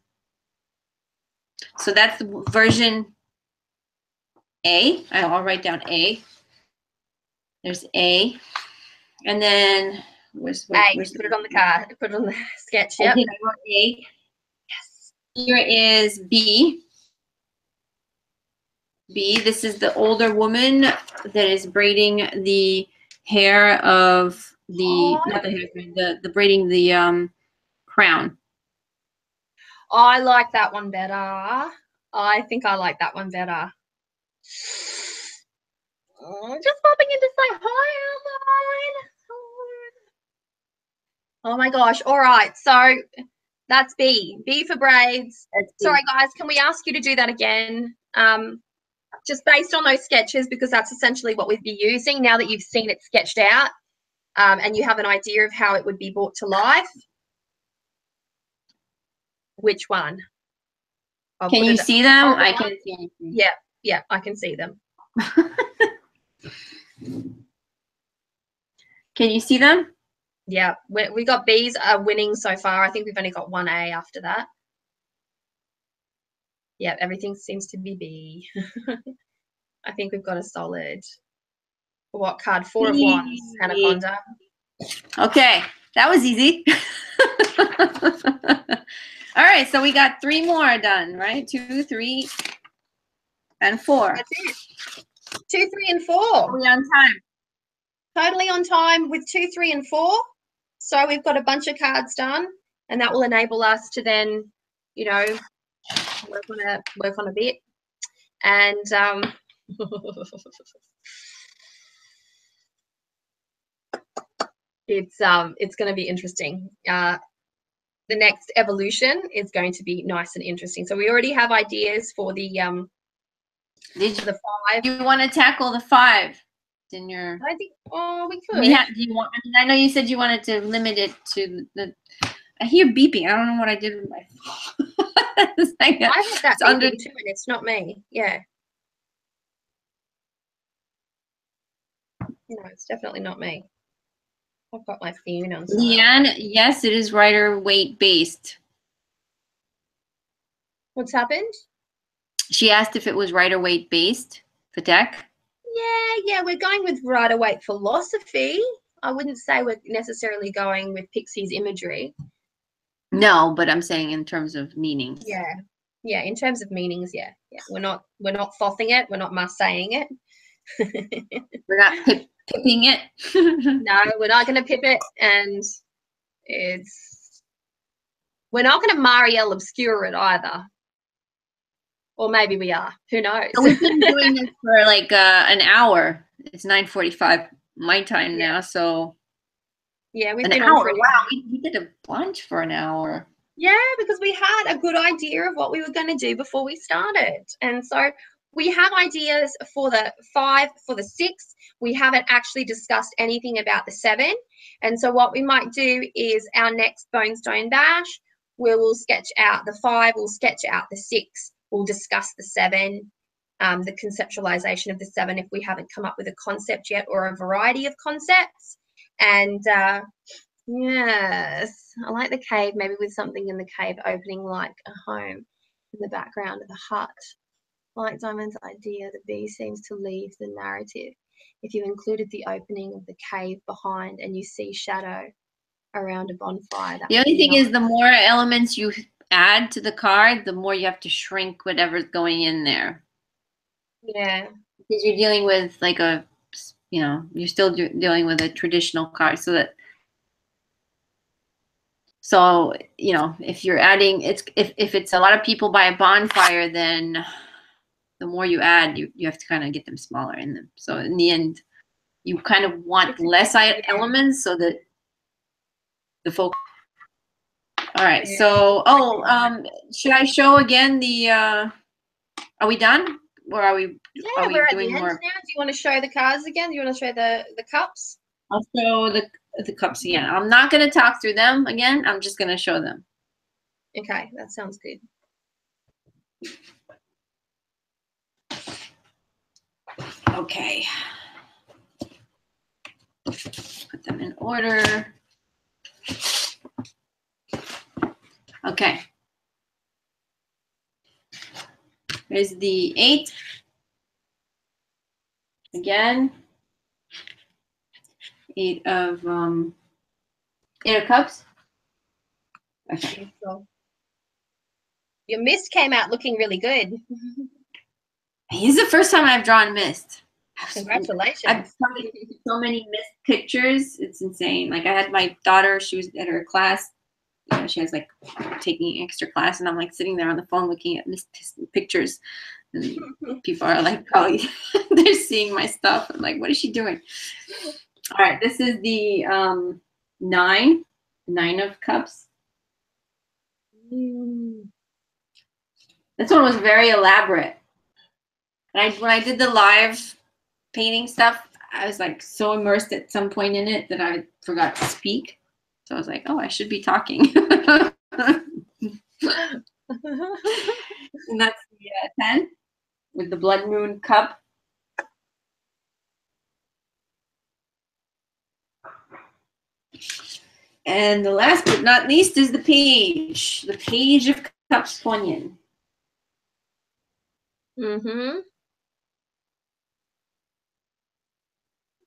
So that's the version A. I'll write down A. There's A. And then where's put it on the card. Put it on the sketch. Yep. Okay, I wrote A. Yes. Here is B. B. This is the older woman that is braiding the hair of not the hair, the braiding the crown. I like that one better. I think I like that one better. Just popping in to say hi, Avalon. Oh my gosh. All right. So that's B. B for braids. Sorry, guys. Can we ask you to do that again? Just based on those sketches, because that's essentially what we'd be using now that you've seen it sketched out and you have an idea of how it would be brought to life. Which one? Can you see them? I can see anything. Yeah, I can see them. Can you see them? Yeah, we got B's winning so far. I think we've only got 1A after that. Yeah, everything seems to be B. I think we've got a solid. What card? 4 of Wands, Anaconda. Okay, that was easy. All right, so we got 3 more done, right? 2, 3, and 4. That's it. 2, 3, and 4. Are we on time? Totally on time with 2, 3, and 4. So we've got a bunch of cards done, and that will enable us to then, you know, work on a bit. And it's going to be interesting. The next evolution is going to be nice and interesting. So we already have ideas for the 5. Do you want to tackle the 5 in your? I think. Oh, we could. Do you want? I mean, I know you said you wanted to limit it to the. I hear beeping. I don't know what I did with my phone. I heard that beeping too, and it's not me. Yeah. No, it's definitely not me. I've got my phone on. Leanne, yes, it is rider weight based. What's happened? She asked if it was rider weight based, the deck. Yeah, we're going with rider weight philosophy. I wouldn't say we're necessarily going with Pixie's imagery. No, but I'm saying in terms of meanings. Yeah, in terms of meanings, yeah. We're not thothing it. We're not saying it. We're not pipping it. No, we're not going to pip it, and we're not going to Marielle obscure it either. Or maybe we are. Who knows? So we've been doing this for like an hour. It's 9:45 my time now, so yeah, we've an been hour. On for wow, we did a bunch for an hour. Yeah, because we had a good idea of what we were going to do before we started, and so we have ideas for the 5, for the 6. We haven't actually discussed anything about the 7, and so what we might do is our next Bonestone Bash, we will sketch out the 5. We'll sketch out the 6. We'll discuss the 7, the conceptualization of the 7 if we haven't come up with a concept yet or a variety of concepts. And Yes, I like the cave, maybe with something in the cave opening like a home in the background of the hut. Like Diamond's idea, the bee seems to leave the narrative. If you included the opening of the cave behind and you see shadow around a bonfire. The only thing is the more elements you add to the card, the more you have to shrink whatever's going in there. Yeah. Because you're dealing with like a, you know, you're still dealing with a traditional card. So, you know, if you're adding, if it's a lot of people by a bonfire, then the more you add, you have to kind of get them smaller in them. So in the end, you kind of want less elements so that the folk. All right. So, should I show again the? Are we done, or are we? Yeah, we're at the end now. Do you want to show the cards again? Do you want to show the cups? I'll show the cups again. I'm not going to talk through them again. I'm just going to show them. Okay, that sounds good. Okay. Put them in order. Okay. There's the 8. Again. 8 of cups. Okay. Your mist came out looking really good. This is the first time I've drawn mist. Congratulations. I've tried so many mist pictures. It's insane. Like I had my daughter, she was at her class. You know, she has like taking extra class, and I'm like sitting there on the phone looking at mist pictures. And people are like, probably they're seeing my stuff. I'm like, what is she doing? All right, this is the 9 of cups. This one was very elaborate. And when I did the live painting stuff, I was like so immersed at some point in it that I forgot to speak. So I was like, oh, I should be talking. And that's the 10 with the blood moon cup. And the last but not least is the page of cups poignant.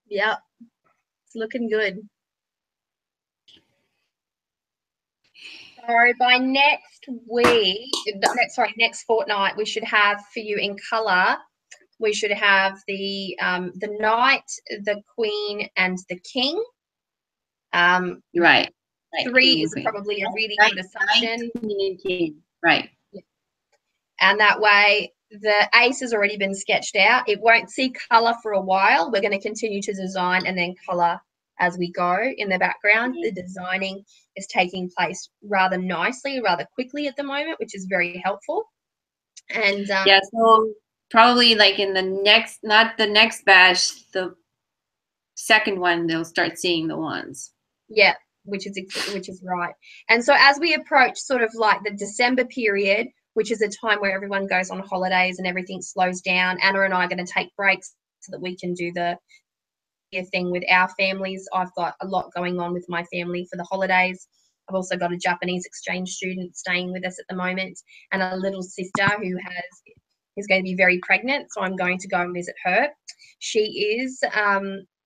Yep, it's looking good. So by next fortnight, we should have for you in color. We should have the knight, the queen, and the king. Right. 3 is probably a really good assumption. Right. And that way, the ace has already been sketched out. It won't see color for a while. We're going to continue to design and then color as we go in the background. The designing is taking place rather nicely, rather quickly at the moment, which is very helpful. And yeah, so probably like in the next, not the next bash, the second one, they'll start seeing the ones. Yeah, which is right. And so as we approach sort of like the December period, which is a time where everyone goes on holidays and everything slows down, Anna and I are going to take breaks so that we can do the thing with our families. I've got a lot going on with my family for the holidays. I've also got a Japanese exchange student staying with us at the moment, and a little sister who is going to be very pregnant, so I'm going to go and visit her.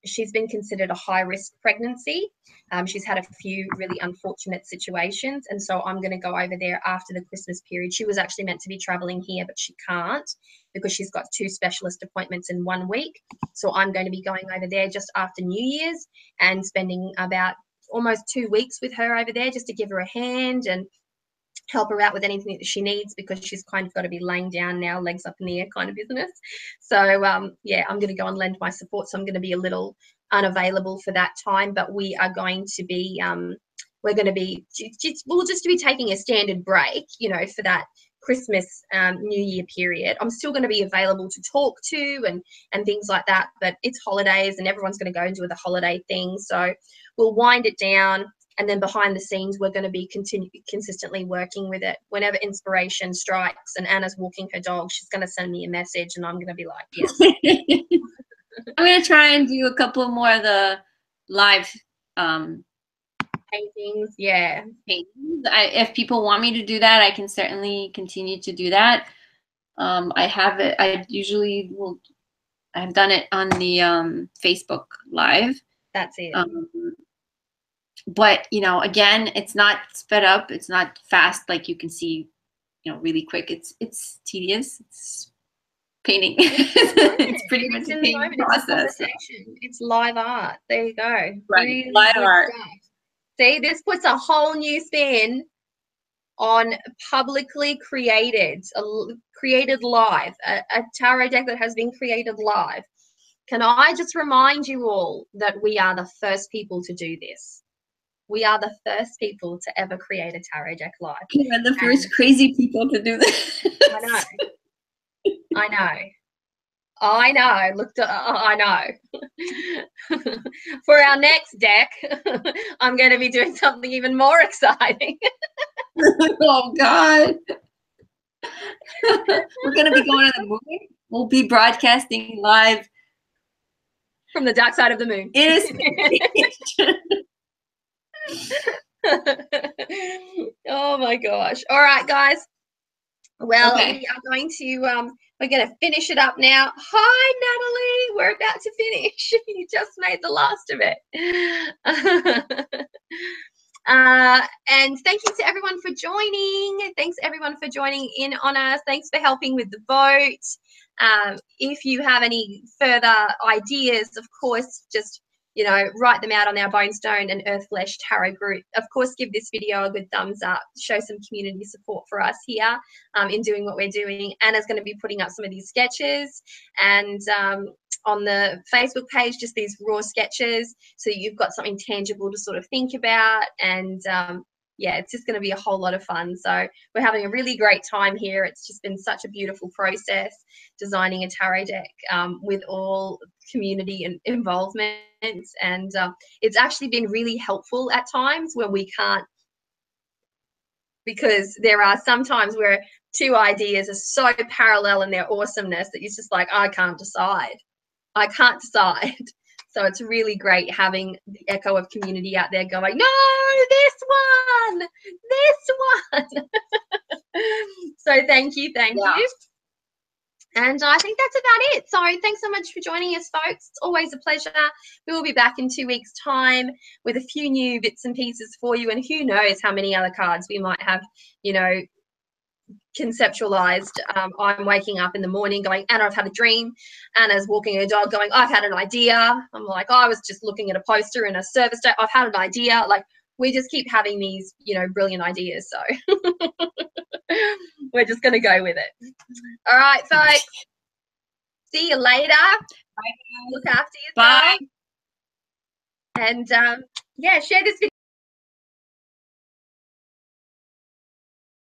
She's been considered a high-risk pregnancy. She's had a few really unfortunate situations, and so I'm going to go over there after the Christmas period. She was actually meant to be traveling here, but she can't because she's got 2 specialist appointments in 1 week. So I'm going to be going over there just after New Year's and spending about almost 2 weeks with her over there just to give her a hand and help her out with anything that she needs, because she's kind of got to be laying down now, legs up in the air kind of business. So yeah, I'm going to go and lend my support. So I'm going to be a little unavailable for that time, but we are going to be we'll just be taking a standard break, you know, for that Christmas New Year period. I'm still going to be available to talk to and things like that, but it's holidays and everyone's going to go and do the holiday thing. So we'll wind it down. And then behind the scenes, we're going to be consistently working with it. Whenever inspiration strikes and Anna's walking her dog, she's going to send me a message and I'm going to be like, yes. I'm going to try and do a couple more of the live paintings. Yeah. paintings. If people want me to do that, I can certainly continue to do that. I have it. I usually will. I've done it on the Facebook Live. That's it. But again, it's not sped up. It's not fast like you can see, really quick. It's tedious. It's painting. It's pretty much a painting process. It's live art. There you go. Right, Really live good art. stuff. See, this puts a whole new spin on publicly created live, a tarot deck that has been created live. Can I just remind you all that we are the first people to do this? We are the first people to ever create a tarot deck live. We're the first crazy people to do this. I know. I know. I know. For our next deck, I'm going to be doing something even more exciting. Oh, God. We're going to be going to the moon. We'll be broadcasting live from the dark side of the moon. Oh my gosh. All right, guys. Well, okay. We're going to finish it up now. Hi, Natalie. We're about to finish. You just made the last of it. And thank you to everyone for joining. Thanks everyone for joining in on us. Thanks for helping with the vote. If you have any further ideas, of course, just write them out on our Bonestone and Earthflesh tarot group. Of course, give this video a good thumbs up. Show some community support for us here in doing what we're doing. Anna's going to be putting up some of these sketches, and on the Facebook page, just these raw sketches, so you've got something tangible to sort of think about. And yeah, it's just going to be a whole lot of fun. So we're having a really great time here. It's just been such a beautiful process designing a tarot deck with all community and involvement. And it's actually been really helpful at times when we can't, because there are some times where two ideas are so parallel in their awesomeness that it's just like, I can't decide. So it's really great having the echo of community out there going, no, this one. So thank you. And I think that's about it. So thanks so much for joining us, folks. It's always a pleasure. We will be back in 2 weeks' time with a few new bits and pieces for you. And who knows how many other cards we might have, conceptualized. I'm waking up in the morning going, Anna, I've had a dream. Anna's walking her dog going, I've had an idea. I'm like, I was just looking at a poster in a service day. I've had an idea. Like, we just keep having these, brilliant ideas. So we're just going to go with it. All right, folks. See you later. Bye. Look after yourself. Bye. And yeah, share this video.